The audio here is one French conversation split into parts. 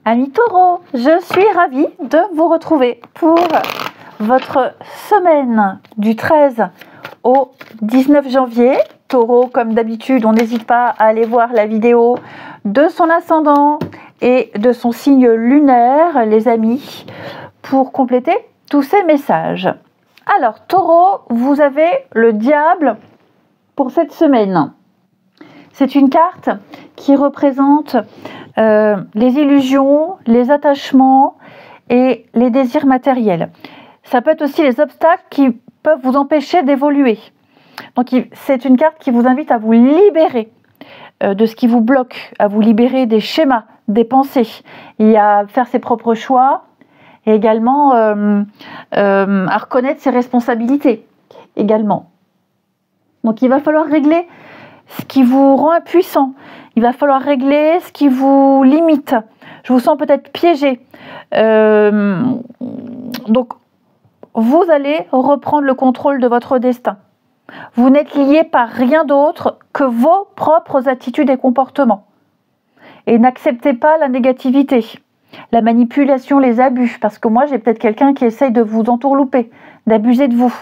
Amis taureaux, je suis ravie de vous retrouver pour votre semaine du 13 au 19 janvier. Taureau, comme d'habitude, on n'hésite pas à aller voir la vidéo de son ascendant et de son signe lunaire, les amis, pour compléter tous ces messages. Alors, Taureau, vous avez le diable pour cette semaine. C'est une carte qui représente les illusions, les attachements et les désirs matériels. Ça peut être aussi les obstacles qui peuvent vous empêcher d'évoluer. Donc c'est une carte qui vous invite à vous libérer de ce qui vous bloque, à vous libérer des schémas, des pensées, et à faire ses propres choix, et également à reconnaître ses responsabilités également. Donc il va falloir régler ce qui vous rend impuissant. Il va falloir régler ce qui vous limite. Je vous sens peut-être piégé. Donc, vous allez reprendre le contrôle de votre destin. Vous n'êtes lié par rien d'autre que vos propres attitudes et comportements. Et n'acceptez pas la négativité, la manipulation, les abus. Parce que moi, j'ai peut-être quelqu'un qui essaye de vous entourlouper, d'abuser de vous.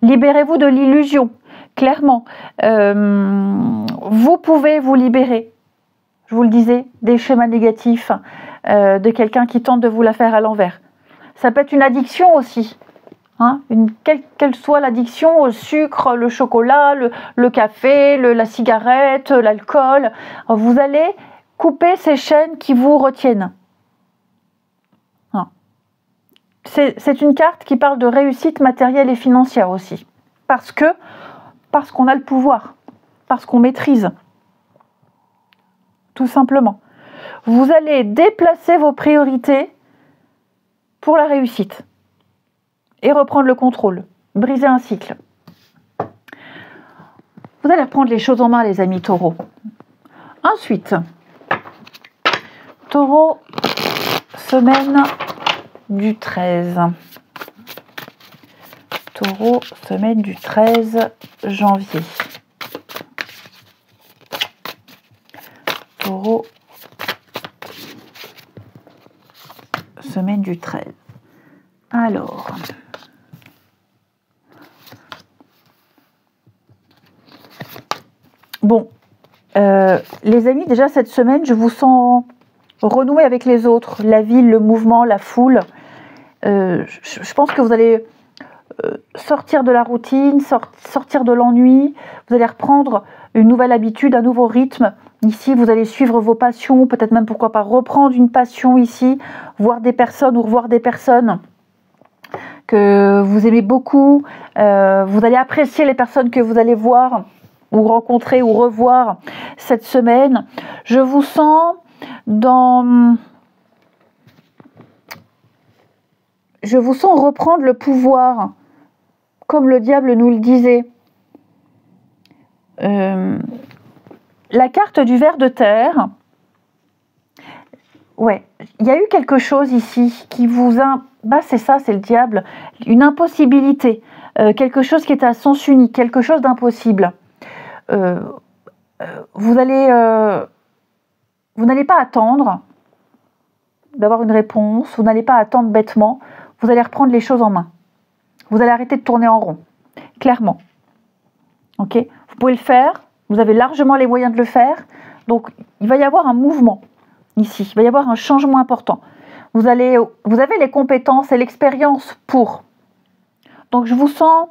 Libérez-vous de l'illusion. Clairement, vous pouvez vous libérer, je vous le disais, des schémas négatifs, de quelqu'un qui tente de vous la faire à l'envers. Ça peut être une addiction aussi, quelle qu'elle soit l'addiction au sucre, le chocolat, le café, la cigarette, l'alcool. Vous allez couper ces chaînes qui vous retiennent. C'est une carte qui parle de réussite matérielle et financière aussi, parce qu'on a le pouvoir, parce qu'on maîtrise, tout simplement. Vous allez déplacer vos priorités pour la réussite et reprendre le contrôle, briser un cycle. Vous allez reprendre les choses en main, les amis taureaux. Ensuite, taureau, semaine du 13. Taureau, semaine du 13 janvier. Taureau, semaine du 13. Alors, bon, les amis, déjà cette semaine, je vous sens renouer avec les autres, la ville, le mouvement, la foule. Je pense que vous allez sortir de la routine, sortir de l'ennui, vous allez reprendre une nouvelle habitude, un nouveau rythme. Ici, vous allez suivre vos passions, peut-être même pourquoi pas reprendre une passion ici, voir des personnes ou revoir des personnes que vous aimez beaucoup. Vous allez apprécier les personnes que vous allez voir ou rencontrer ou revoir cette semaine. Je vous sens reprendre le pouvoir, comme le diable nous le disait. La carte du ver de terre, ouais, il y a eu quelque chose ici qui vous a... c'est ça, c'est le diable, une impossibilité, quelque chose qui est à sens unique, quelque chose d'impossible. Vous n'allez pas attendre d'avoir une réponse, vous n'allez pas attendre bêtement, vous allez reprendre les choses en main. Vous allez arrêter de tourner en rond, clairement. Ok ? Vous pouvez le faire, vous avez largement les moyens de le faire. Donc, il va y avoir un mouvement ici, il va y avoir un changement important. Vous avez les compétences et l'expérience pour. Donc, je vous sens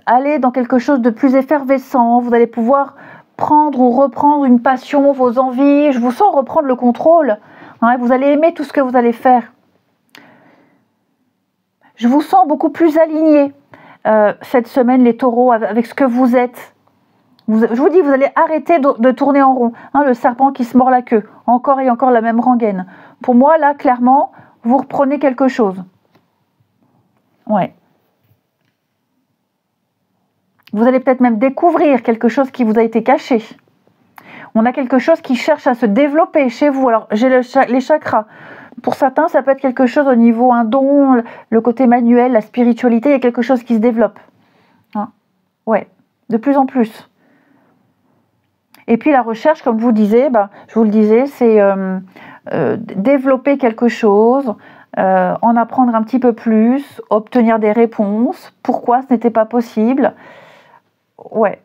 aller dans quelque chose de plus effervescent. Vous allez pouvoir prendre ou reprendre une passion, vos envies. Je vous sens reprendre le contrôle. Vous allez aimer tout ce que vous allez faire. Je vous sens beaucoup plus aligné cette semaine, les taureaux, avec ce que vous êtes. Je vous dis, vous allez arrêter de tourner en rond. Le serpent qui se mord la queue. Encore et encore la même rengaine. Pour moi, là, clairement, vous reprenez quelque chose. Ouais. Vous allez peut-être même découvrir quelque chose qui vous a été caché. On a quelque chose qui cherche à se développer chez vous. Alors, j'ai les chakras. Pour certains, ça peut être quelque chose au niveau, un don, le côté manuel, la spiritualité, il y a quelque chose qui se développe. Ouais, de plus en plus. Et puis la recherche, comme je vous le disais, c'est développer quelque chose, en apprendre un petit peu plus, obtenir des réponses, pourquoi ce n'était pas possible. Ouais.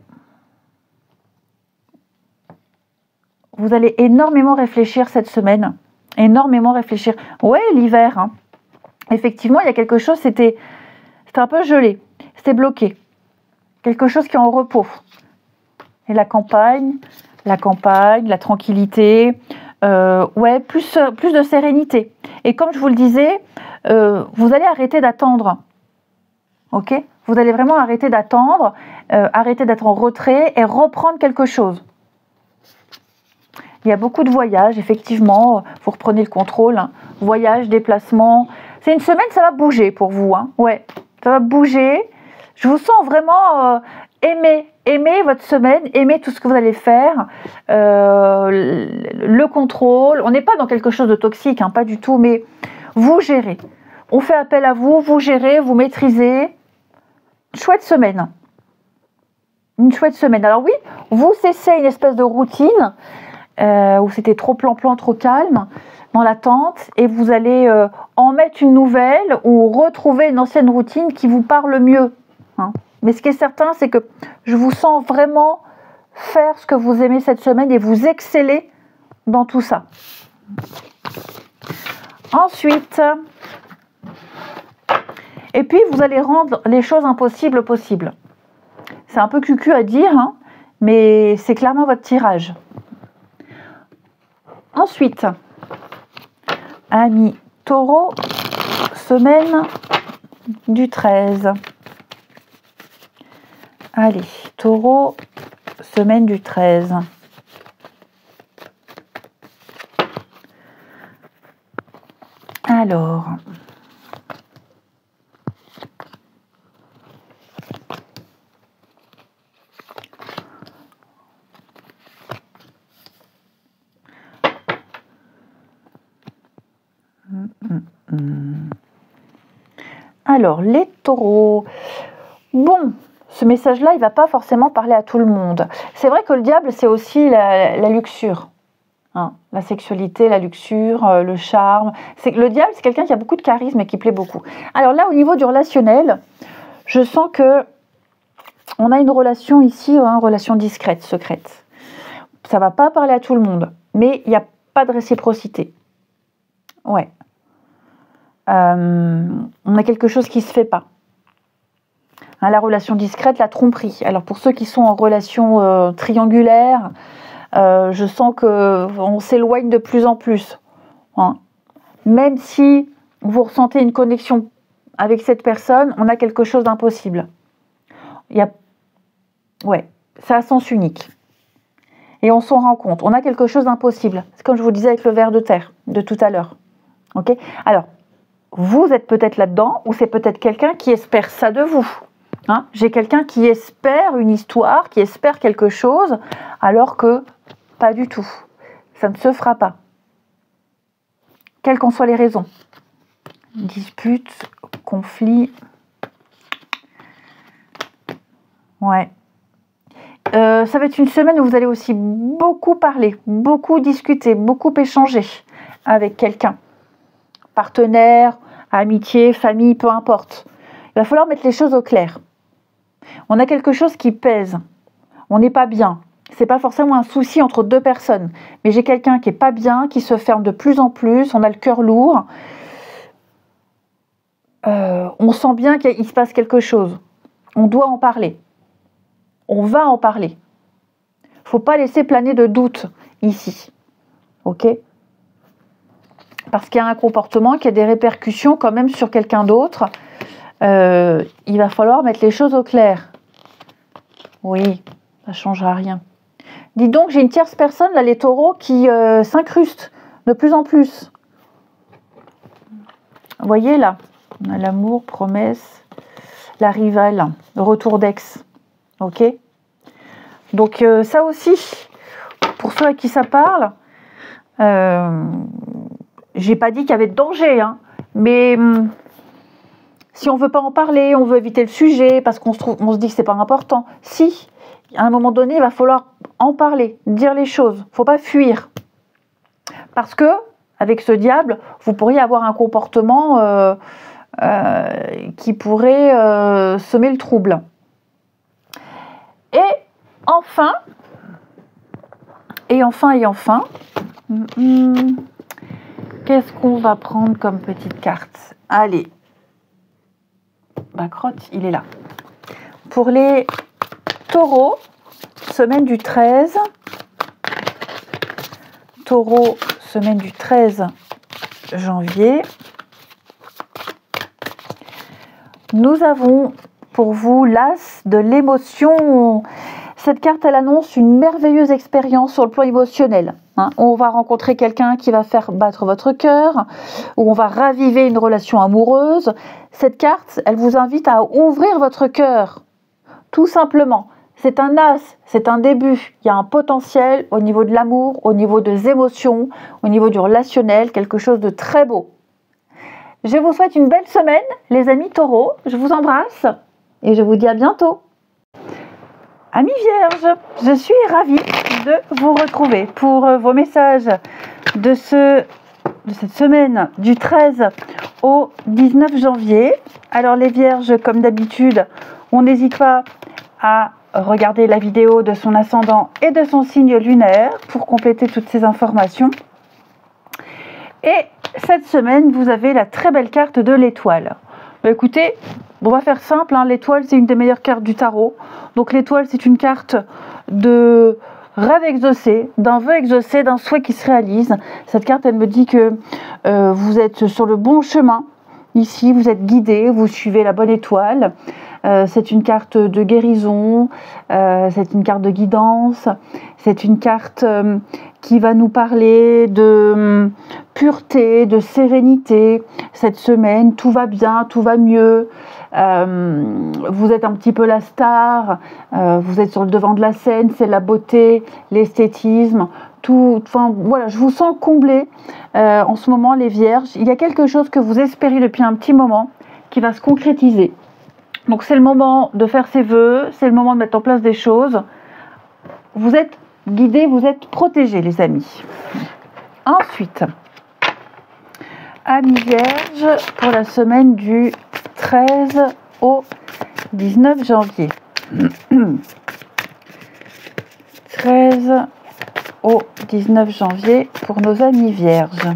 Vous allez énormément réfléchir cette semaine. Énormément réfléchir. Ouais, l'hiver. Hein. Effectivement, il y a quelque chose, c'était un peu gelé. C'était bloqué. Quelque chose qui est en repos. Et la campagne, la tranquillité. Ouais, plus de sérénité. Et comme je vous le disais, vous allez arrêter d'attendre. Ok ? Vous allez vraiment arrêter d'attendre, arrêter d'être en retrait et reprendre quelque chose. Il y a beaucoup de voyages, effectivement, vous reprenez le contrôle. Hein. Voyages, déplacements. C'est une semaine, ça va bouger pour vous. Hein. Ouais, ça va bouger. Je vous sens vraiment aimer votre semaine, aimer tout ce que vous allez faire. Le contrôle. On n'est pas dans quelque chose de toxique, hein, pas du tout, mais vous gérez. On fait appel à vous, vous gérez, vous maîtrisez. Chouette semaine. Une chouette semaine. Alors oui, vous cessez une espèce de routine où c'était trop plan-plan, trop calme dans l'attente, et vous allez en mettre une nouvelle ou retrouver une ancienne routine qui vous parle mieux. Hein. Mais ce qui est certain, c'est que je vous sens vraiment faire ce que vous aimez cette semaine et vous exceller dans tout ça. Ensuite, et puis vous allez rendre les choses impossibles possibles. C'est un peu cucu à dire, hein, mais c'est clairement votre tirage. Ensuite, amis Taureau, semaine du 13. Allez, Taureau, semaine du 13. Alors, les taureaux. Bon, ce message-là, il ne va pas forcément parler à tout le monde. C'est vrai que le diable, c'est aussi la luxure. Hein, la sexualité, la luxure, le charme. Le diable, c'est quelqu'un qui a beaucoup de charisme et qui plaît beaucoup. Alors là, au niveau du relationnel, je sens que on a une relation ici, une relation discrète, secrète. Ça ne va pas parler à tout le monde, mais il n'y a pas de réciprocité. Ouais. On a quelque chose qui ne se fait pas. Hein, la relation discrète, la tromperie. Alors pour ceux qui sont en relation triangulaire, je sens qu'on s'éloigne de plus en plus. Hein. Même si vous ressentez une connexion avec cette personne, on a quelque chose d'impossible. Ouais, c'est à sens unique. Et on s'en rend compte. On a quelque chose d'impossible. C'est comme je vous disais avec le ver de terre de tout à l'heure. Ok ? Alors, vous êtes peut-être là-dedans, ou c'est peut-être quelqu'un qui espère ça de vous. Hein ? J'ai quelqu'un qui espère une histoire, qui espère quelque chose, alors que pas du tout. Ça ne se fera pas. Quelles qu'en soient les raisons. Dispute, conflit. Ouais. Ça va être une semaine où vous allez aussi beaucoup parler, beaucoup discuter, beaucoup échanger avec quelqu'un. Partenaire, amitié, famille, peu importe. Il va falloir mettre les choses au clair. On a quelque chose qui pèse. On n'est pas bien. C'est pas forcément un souci entre deux personnes. Mais j'ai quelqu'un qui est pas bien, qui se ferme de plus en plus. On a le cœur lourd. On sent bien qu'il se passe quelque chose. On doit en parler. On va en parler. Faut pas laisser planer de doute ici. Ok ? Parce qu'il y a un comportement qui a des répercussions quand même sur quelqu'un d'autre. Il va falloir mettre les choses au clair. Oui, ça ne changera rien. Dis donc, j'ai une tierce personne, là, les taureaux, qui s'incruste de plus en plus. Vous voyez là, on a l'amour, promesse, la rivale, le retour d'ex. Ok ? Donc ça aussi, pour ceux à qui ça parle, j'ai pas dit qu'il y avait de danger, hein, mais si on veut pas en parler, on veut éviter le sujet parce qu'on se dit que c'est pas important. Si, à un moment donné, il va falloir en parler, dire les choses. Il ne faut pas fuir. Parce que, avec ce diable, vous pourriez avoir un comportement qui pourrait semer le trouble. Et enfin, qu'est-ce qu'on va prendre comme petite carte? Allez, crotte, il est là. Pour les taureaux, semaine du 13. Taureau, semaine du 13 janvier. Nous avons pour vous l'as de l'émotion. Cette carte, elle annonce une merveilleuse expérience sur le plan émotionnel. On va rencontrer quelqu'un qui va faire battre votre cœur, ou on va raviver une relation amoureuse. Cette carte, elle vous invite à ouvrir votre cœur, tout simplement. C'est un as, c'est un début. Il y a un potentiel au niveau de l'amour, au niveau des émotions, au niveau du relationnel, quelque chose de très beau. Je vous souhaite une belle semaine, les amis taureaux. Je vous embrasse et je vous dis à bientôt. Amis vierges, je suis ravie de vous retrouver pour vos messages de cette semaine du 13 au 19 janvier. Alors les vierges, comme d'habitude, on n'hésite pas à regarder la vidéo de son ascendant et de son signe lunaire pour compléter toutes ces informations. Et cette semaine, vous avez la très belle carte de l'étoile. Écoutez, on va faire simple, l'étoile c'est une des meilleures cartes du tarot. Donc l'étoile c'est une carte de rêve exaucé, d'un vœu exaucé, d'un souhait qui se réalise. Cette carte elle me dit que vous êtes sur le bon chemin. Ici vous êtes guidé, vous suivez la bonne étoile. C'est une carte de guérison, c'est une carte de guidance, c'est une carte qui va nous parler de pureté, de sérénité. Cette semaine, tout va bien, tout va mieux. Vous êtes un petit peu la star, vous êtes sur le devant de la scène, c'est la beauté, l'esthétisme. Voilà, je vous sens comblé en ce moment, les vierges. Il y a quelque chose que vous espériez depuis un petit moment qui va se concrétiser. Donc c'est le moment de faire ses vœux, c'est le moment de mettre en place des choses. Vous êtes guidés, vous êtes protégés, les amis. Ensuite, amis vierges, pour la semaine du 13 au 19 janvier. 13 au 19 janvier pour nos amis vierges.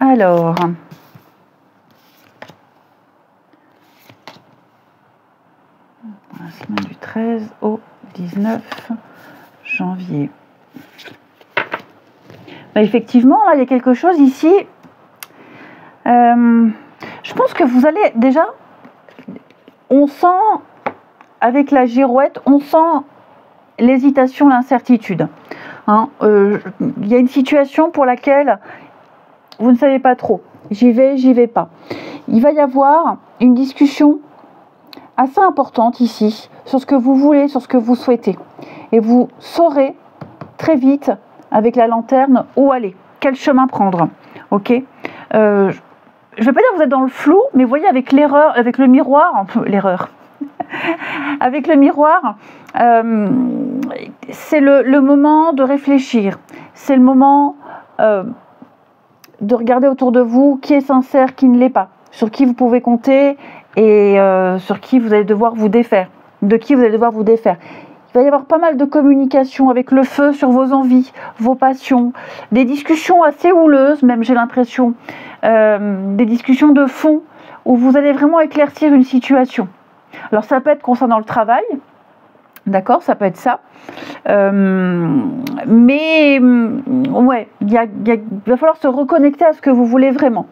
Alors, la semaine du 13 au 19 janvier. Effectivement, là, il y a quelque chose ici. Je pense que vous allez déjà, on sent, avec la girouette, on sent l'hésitation, l'incertitude. Il y a une situation pour laquelle vous ne savez pas trop. J'y vais pas. Il va y avoir une discussion assez importante ici sur ce que vous voulez, sur ce que vous souhaitez. Et vous saurez très vite, avec la lanterne, où aller, quel chemin prendre. Ok. Je ne vais pas dire que vous êtes dans le flou, mais vous voyez, avec l'erreur, avec le miroir, avec le miroir, c'est le moment de réfléchir. C'est le moment de regarder autour de vous qui est sincère, qui ne l'est pas, sur qui vous pouvez compter et sur qui vous allez devoir vous défaire, de qui vous allez devoir vous défaire. Il va y avoir pas mal de communication avec le feu sur vos envies, vos passions, des discussions assez houleuses, même j'ai l'impression, des discussions de fond où vous allez vraiment éclaircir une situation. Alors ça peut être concernant le travail, d'accord, ça peut être ça, mais ouais, il va falloir se reconnecter à ce que vous voulez vraiment.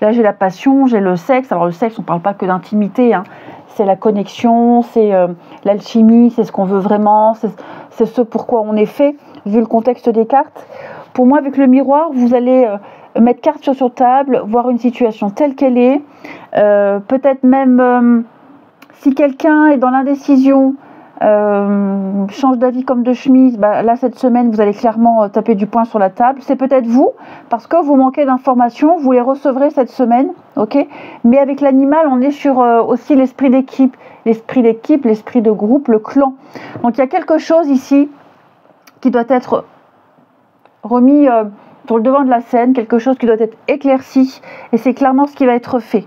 Là j'ai la passion, j'ai le sexe. Alors le sexe, on ne parle pas que d'intimité, c'est la connexion, c'est l'alchimie, c'est ce qu'on veut vraiment, c'est ce pourquoi on est fait, vu le contexte des cartes. Pour moi, avec le miroir, vous allez mettre carte sur table, voir une situation telle qu'elle est, peut-être même si quelqu'un est dans l'indécision, change d'avis comme de chemise, bah, là cette semaine vous allez clairement taper du poing sur la table. C'est peut-être vous, parce que vous manquez d'informations, vous les recevrez cette semaine, ok. Mais avec l'animal, on est sur aussi l'esprit d'équipe, l'esprit de groupe, le clan. Donc il y a quelque chose ici qui doit être remis sur le devant de la scène, quelque chose qui doit être éclairci, et c'est clairement ce qui va être fait.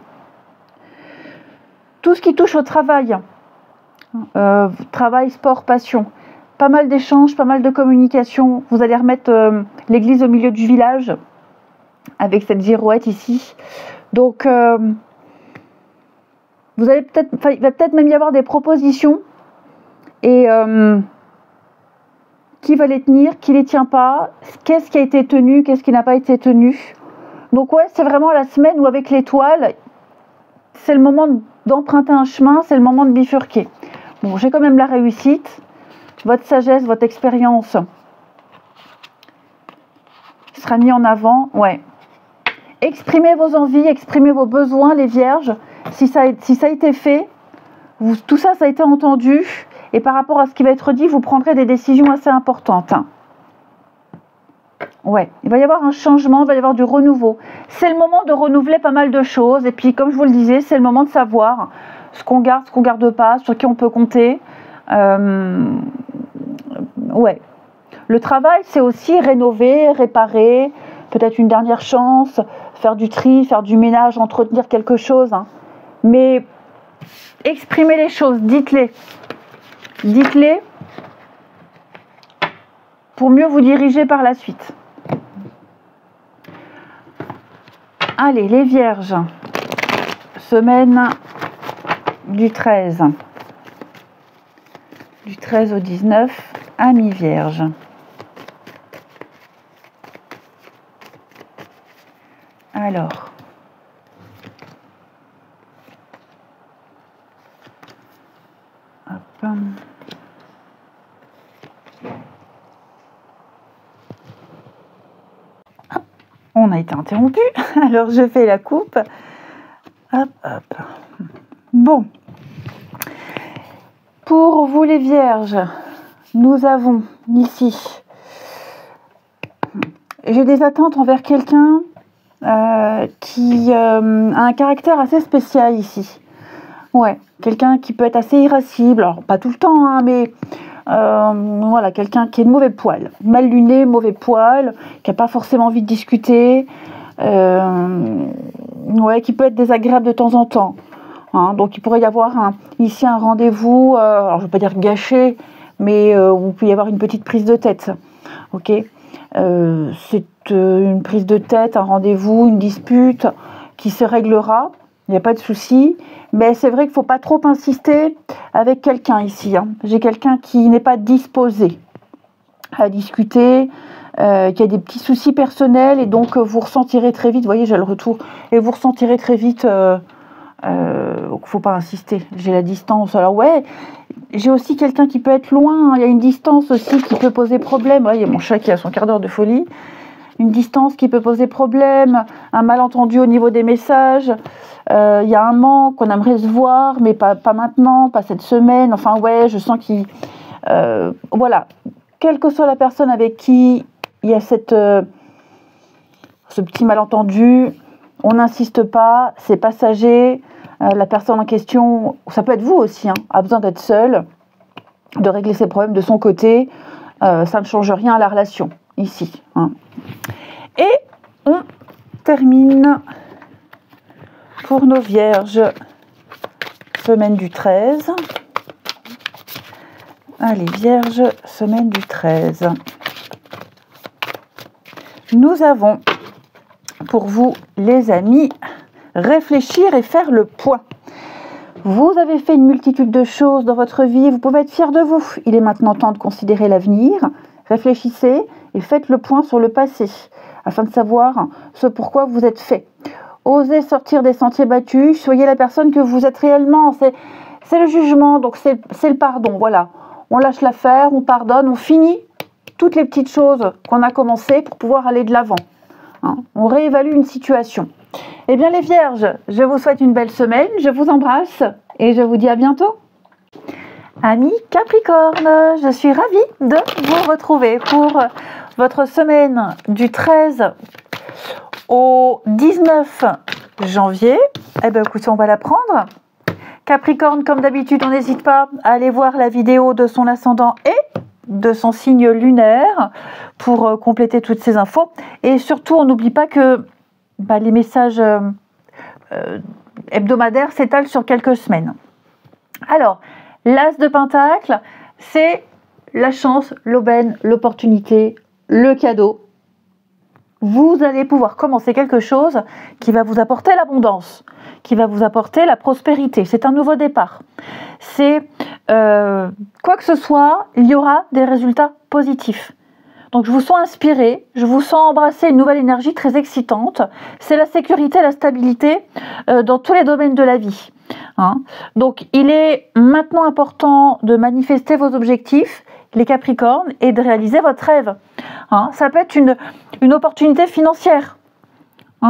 Tout ce qui touche au travail, travail, sport, passion, pas mal d'échanges, pas mal de communication. Vous allez remettre l'église au milieu du village avec cette girouette ici. Donc vous allez il va peut-être même y avoir des propositions et qui va les tenir, qui les tient pas, qu'est-ce qui a été tenu, qu'est-ce qui n'a pas été tenu. Donc ouais, c'est vraiment la semaine où avec l'étoile, c'est le moment d'emprunter un chemin, c'est le moment de bifurquer. Bon, j'ai quand même la réussite, votre sagesse, votre expérience sera mis en avant. Ouais. Exprimez vos envies, exprimez vos besoins, les vierges. Si ça a été fait, tout ça, ça a été entendu. Et par rapport à ce qui va être dit, vous prendrez des décisions assez importantes. Ouais, il va y avoir un changement, il va y avoir du renouveau. C'est le moment de renouveler pas mal de choses. Et puis, comme je vous le disais, c'est le moment de savoir ce qu'on garde pas, sur qui on peut compter. Ouais. Le travail, c'est aussi rénover, réparer, peut-être une dernière chance, faire du tri, faire du ménage, entretenir quelque chose. Hein. Mais exprimez les choses, dites-les. Dites-les pour mieux vous diriger par la suite. Allez, les vierges, semaine du 13 au 19, amis vierges. Alors, hop. On a été interrompu, alors je fais la coupe. Hop, hop. Bon. Pour vous les vierges, nous avons ici, j'ai des attentes envers quelqu'un qui a un caractère assez spécial ici. Ouais, quelqu'un qui peut être assez irascible, alors pas tout le temps, hein, mais voilà, quelqu'un qui est de mauvais poil, mal luné, mauvais poil, qui n'a pas forcément envie de discuter, ouais, qui peut être désagréable de temps en temps. Hein, donc il pourrait y avoir ici un rendez-vous, alors je ne veux pas dire gâché, mais où il peut y avoir une petite prise de tête. Ok, c'est une prise de tête, un rendez-vous, une dispute qui se réglera. Il n'y a pas de souci, mais c'est vrai qu'il ne faut pas trop insister avec quelqu'un ici. Hein. J'ai quelqu'un qui n'est pas disposé à discuter, qui a des petits soucis personnels, et donc vous ressentirez très vite, vous voyez, j'ai le retour, et vous ressentirez très vite qu'il ne faut pas insister. J'ai la distance. Alors ouais, j'ai aussi quelqu'un qui peut être loin, hein. Il y a une distance aussi qui peut poser problème. Ouais, il y a mon chat qui a son quart d'heure de folie. Une distance qui peut poser problème, un malentendu au niveau des messages, il y a un manque, on aimerait se voir, mais pas maintenant, pas cette semaine, enfin ouais, je sens qu'il... voilà, quelle que soit la personne avec qui il y a ce petit malentendu, on n'insiste pas, c'est passager, la personne en question, ça peut être vous aussi, hein, a besoin d'être seule, de régler ses problèmes de son côté, ça ne change rien à la relation, ici, hein. Et on termine pour nos vierges, semaine du 13. Allez, vierges, semaine du 13. Nous avons pour vous, les amis, réfléchir et faire le point. Vous avez fait une multitude de choses dans votre vie, vous pouvez être fiers de vous. Il est maintenant temps de considérer l'avenir. Réfléchissez et faites le point sur le passé, afin de savoir ce pourquoi vous êtes fait. Osez sortir des sentiers battus, soyez la personne que vous êtes réellement. C'est le jugement, donc c'est le pardon, voilà. On lâche l'affaire, on pardonne, on finit toutes les petites choses qu'on a commencé pour pouvoir aller de l'avant. Hein, on réévalue une situation. Eh bien les vierges, je vous souhaite une belle semaine, je vous embrasse et je vous dis à bientôt. Amis Capricorne, je suis ravie de vous retrouver pour votre semaine du 13 au 19 janvier. Eh bien écoutez, on va la prendre. Capricorne, comme d'habitude, on n'hésite pas à aller voir la vidéo de son ascendant et de son signe lunaire pour compléter toutes ces infos. Et surtout, on n'oublie pas que les messages hebdomadaires s'étalent sur quelques semaines. Alors, l'As de Pentacle, c'est la chance, l'aubaine, l'opportunité, le cadeau. Vous allez pouvoir commencer quelque chose qui va vous apporter l'abondance, qui va vous apporter la prospérité. C'est un nouveau départ. C'est quoi que ce soit, il y aura des résultats positifs. Donc je vous sens inspiré, je vous sens embrasser une nouvelle énergie très excitante. C'est la sécurité, la stabilité dans tous les domaines de la vie. Donc il est maintenant important de manifester vos objectifs, les Capricornes, et de réaliser votre rêve. Ça peut être une opportunité financière.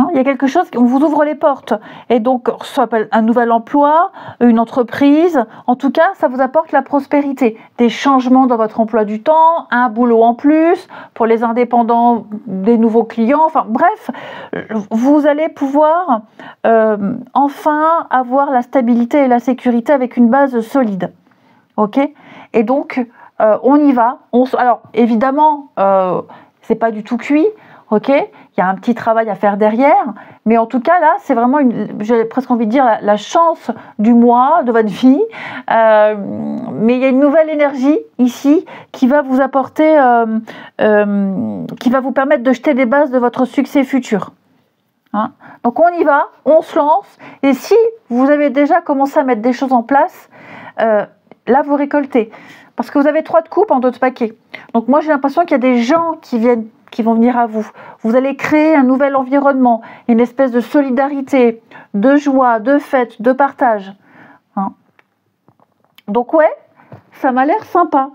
Il y a quelque chose qui vous ouvre les portes. Et donc, ça s'appelle un nouvel emploi, une entreprise. En tout cas, ça vous apporte la prospérité. Des changements dans votre emploi du temps, un boulot en plus, pour les indépendants, des nouveaux clients. Enfin, bref, vous allez pouvoir enfin avoir la stabilité et la sécurité avec une base solide. Ok ? Et donc, on y va. Alors, évidemment, c'est pas du tout cuit. Ok, il y a un petit travail à faire derrière, mais en tout cas là, c'est vraiment, j'ai presque envie de dire, la chance du mois, de votre vie. Mais il y a une nouvelle énergie ici qui va vous apporter, qui va vous permettre de jeter les bases de votre succès futur. Donc on y va, on se lance, et si vous avez déjà commencé à mettre des choses en place, là vous récoltez. Parce que vous avez 3 de coupe en 2 de paquet. Donc moi j'ai l'impression qu'il y a des gens qui vont venir à vous. Vous allez créer un nouvel environnement, une espèce de solidarité, de joie, de fête, de partage. Donc ouais, ça m'a l'air sympa.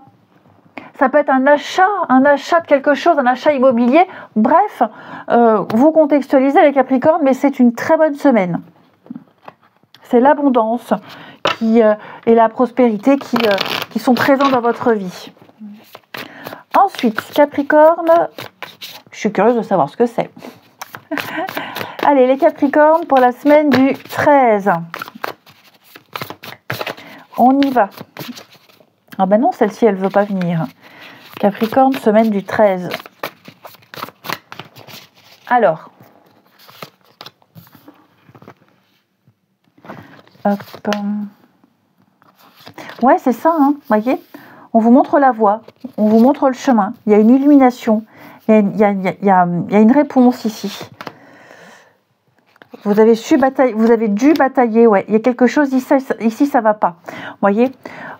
Ça peut être un achat de quelque chose, un achat immobilier. Bref, vous contextualisez les Capricornes, mais c'est une très bonne semaine. C'est l'abondance et la prospérité qui sont présents dans votre vie. Ensuite, Capricorne, je suis curieuse de savoir ce que c'est. Allez, les Capricornes pour la semaine du 13. On y va. Ah ben non, celle-ci, elle ne veut pas venir. Capricorne, semaine du 13. Alors. Hop. Ouais, c'est ça, voyez ? On vous montre la voie, on vous montre le chemin. Il y a une illumination, il y a une réponse ici. Vous avez dû batailler, ouais. Il y a quelque chose ici, ça va pas. Voyez,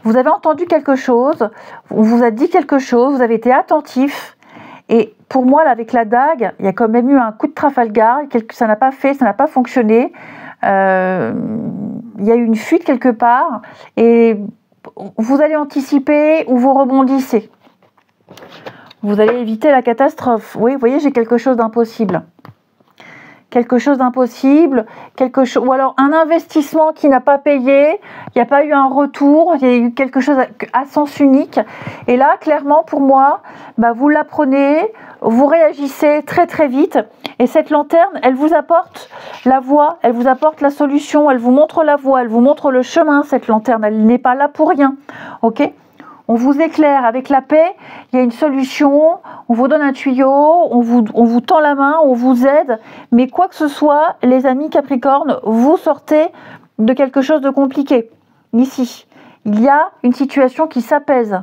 vous avez entendu quelque chose, on vous a dit quelque chose, vous avez été attentif. Et pour moi, là, avec la dague, il y a quand même eu un coup de Trafalgar, ça n'a pas fait, ça n'a pas fonctionné. Il y a eu une fuite quelque part, et vous allez anticiper ou vous rebondissez. Vous allez éviter la catastrophe. Oui, vous voyez, j'ai quelque chose d'impossible. Quelque chose d'impossible, ou alors un investissement qui n'a pas payé, il n'y a pas eu un retour, il y a eu quelque chose à sens unique. Et là, clairement, pour moi, vous l'apprenez, vous réagissez très très vite. Et cette lanterne, elle vous apporte la voie, elle vous apporte la solution, elle vous montre la voie, elle vous montre le chemin, cette lanterne. Elle n'est pas là pour rien. Ok ? On vous éclaire avec la paix, il y a une solution, on vous donne un tuyau, on vous tend la main, on vous aide. Mais quoi que ce soit, les amis Capricorne, vous sortez de quelque chose de compliqué. Ici, il y a une situation qui s'apaise.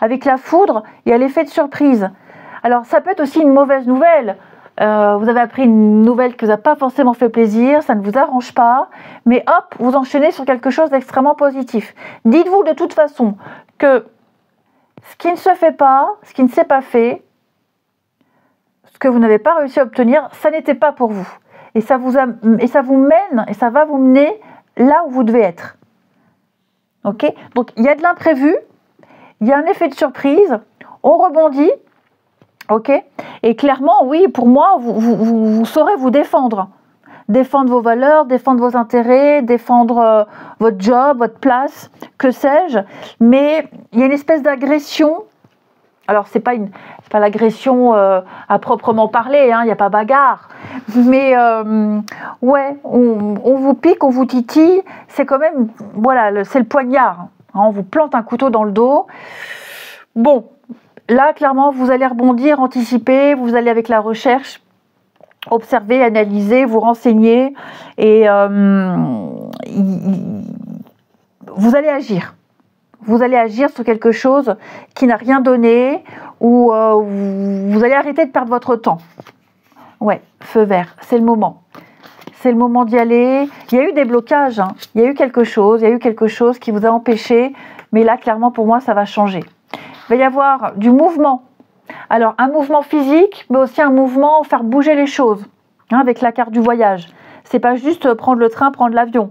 Avec la foudre, il y a l'effet de surprise. Alors, ça peut être aussi une mauvaise nouvelle. Vous avez appris une nouvelle qui ne vous a pas forcément fait plaisir, ça ne vous arrange pas, mais hop, vous enchaînez sur quelque chose d'extrêmement positif. Dites-vous de toute façon que ce qui ne se fait pas, ce qui ne s'est pas fait, ce que vous n'avez pas réussi à obtenir, ça n'était pas pour vous. Et ça vous mène, et ça va vous mener là où vous devez être. Ok ? Donc il y a de l'imprévu, il y a un effet de surprise, on rebondit. Ok ? Et clairement, oui, pour moi, vous saurez vous défendre. défendre vos valeurs, défendre vos intérêts, défendre votre job, votre place, que sais-je. Mais il y a une espèce d'agression. Alors, c'est pas l'agression à proprement parler, hein, il n'y a pas bagarre. Mais ouais, on vous pique, on vous titille. C'est quand même, voilà, c'est le poignard. Hein, on vous plante un couteau dans le dos. Bon, là, clairement, vous allez rebondir, anticiper, vous allez avec la recherche, observer, analyser, vous renseigner et vous allez agir. Vous allez agir sur quelque chose qui n'a rien donné ou vous allez arrêter de perdre votre temps. Ouais, feu vert, c'est le moment. C'est le moment d'y aller. Il y a eu des blocages, hein. Il y a eu quelque chose qui vous a empêché, mais là, clairement, pour moi, ça va changer. Il va y avoir du mouvement. Alors, un mouvement physique, mais aussi un mouvement faire bouger les choses, hein, avec la carte du voyage. C'est pas juste prendre le train, prendre l'avion.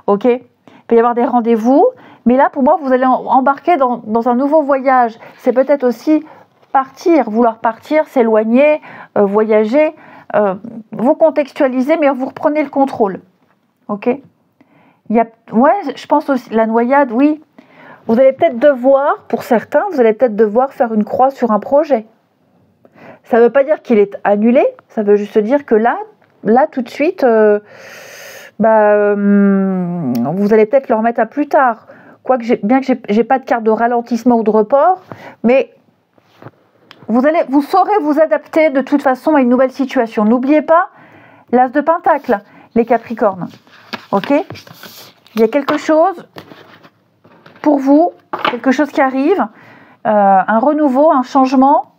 Ok ? Il peut y avoir des rendez-vous, mais là, pour moi, vous allez embarquer dans un nouveau voyage. C'est peut-être aussi partir, vouloir partir, s'éloigner, voyager, vous contextualisez, mais vous reprenez le contrôle. Ok ? Ouais, je pense aussi, la noyade, oui. Vous allez peut-être devoir, pour certains, faire une croix sur un projet. Ça ne veut pas dire qu'il est annulé, ça veut juste dire que là tout de suite, vous allez peut-être le remettre à plus tard. Quoique, bien que j'ai pas de carte de ralentissement ou de report, mais vous saurez vous adapter de toute façon à une nouvelle situation. N'oubliez pas l'as de Pentacle, les Capricornes. Ok ? Il y a quelque chose pour vous, quelque chose qui arrive, un renouveau, un changement.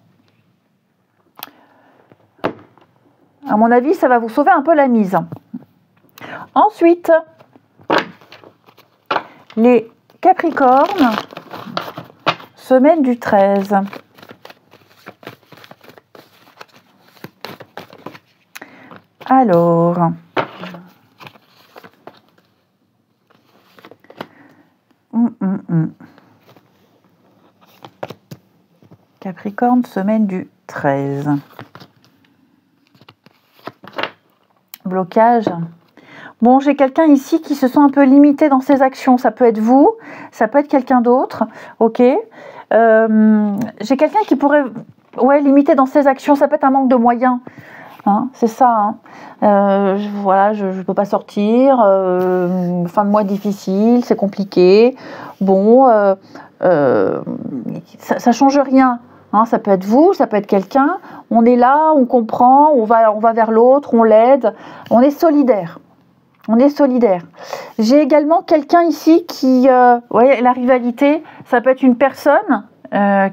À mon avis, ça va vous sauver un peu la mise. Ensuite, les Capricornes, semaine du 13. Alors, Capricorne, semaine du 13. Blocage. Bon, j'ai quelqu'un ici qui se sent un peu limité dans ses actions. Ça peut être vous, ça peut être quelqu'un d'autre. Ok. J'ai quelqu'un qui pourrait, limiter dans ses actions. Ça peut être un manque de moyens. Hein, c'est ça. Hein. Je ne peux pas sortir. Fin de mois difficile, c'est compliqué. Bon, ça change rien. Hein, ça peut être vous, ça peut être quelqu'un. On est là, on comprend, on va vers l'autre, on l'aide. On est solidaire. J'ai également quelqu'un ici qui, la rivalité, ça peut être une personne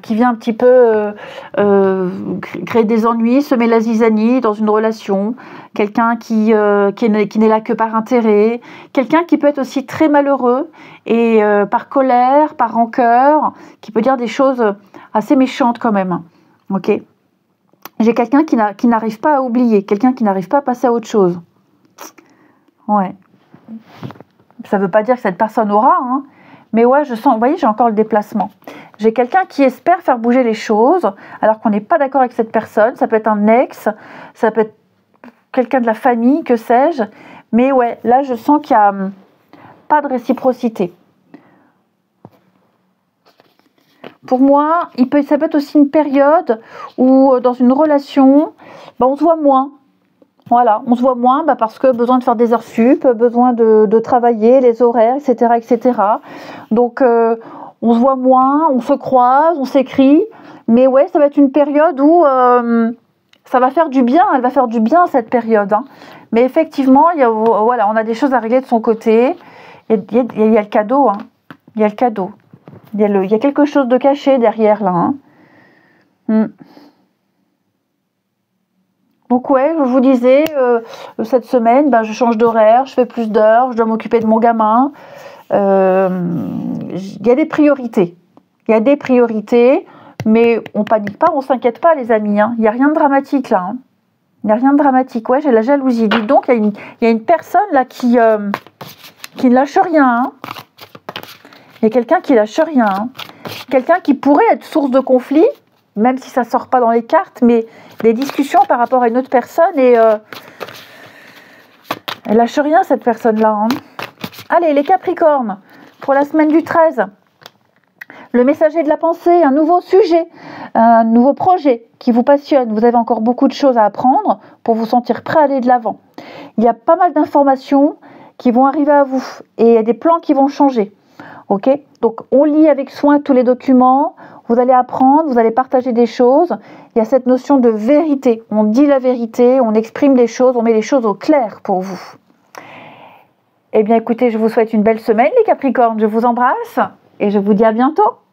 qui vient un petit peu créer des ennuis, semer la zizanie dans une relation, quelqu'un qui n'est là que par intérêt, quelqu'un qui peut être aussi très malheureux et par colère, par rancœur, qui peut dire des choses assez méchantes quand même. Ok. J'ai quelqu'un qui n'arrive pas à oublier, quelqu'un qui n'arrive pas à passer à autre chose. Ouais. Ça ne veut pas dire que cette personne aura, hein. Mais ouais, je sens, vous voyez, j'ai encore le déplacement. J'ai quelqu'un qui espère faire bouger les choses, alors qu'on n'est pas d'accord avec cette personne. Ça peut être un ex, ça peut être quelqu'un de la famille, que sais-je. Mais ouais, là, je sens qu'il n'y a pas de réciprocité. Pour moi, ça peut être aussi une période où, dans une relation, on se voit moins. Voilà, on se voit moins parce que besoin de faire des heures sup, besoin de travailler, les horaires, etc. etc. Donc, on se voit moins, on se croise, on s'écrit. Mais ouais, ça va être une période où ça va faire du bien, elle va faire du bien cette période. Hein. Mais effectivement, on a des choses à régler de son côté. Il y a le cadeau. Hein. Il y a le cadeau. Il y a quelque chose de caché derrière là. Hein. Donc ouais, je vous disais, cette semaine, je change d'horaire, je fais plus d'heures, je dois m'occuper de mon gamin. Il y a des priorités. Mais on panique pas, on s'inquiète pas les amis. Hein. Il n'y a rien de dramatique là. Hein. Il n'y a rien de dramatique. Ouais, j'ai la jalousie. Dites donc, il y a une personne là qui ne lâche rien. Hein. Il y a quelqu'un qui lâche rien. Hein. Quelqu'un qui pourrait être source de conflit, même si ça ne sort pas dans les cartes, mais des discussions par rapport à une autre personne et Elle lâche rien, cette personne-là. Hein. Allez, les Capricornes, pour la semaine du 13. Le messager de la pensée, un nouveau sujet, un nouveau projet qui vous passionne. Vous avez encore beaucoup de choses à apprendre pour vous sentir prêt à aller de l'avant. Il y a pas mal d'informations qui vont arriver à vous et il y a des plans qui vont changer. Ok ? Donc, on lit avec soin tous les documents. Vous allez apprendre, vous allez partager des choses. Il y a cette notion de vérité. On dit la vérité, on exprime les choses, on met les choses au clair pour vous. Eh bien, écoutez, je vous souhaite une belle semaine, les Capricornes. Je vous embrasse et je vous dis à bientôt.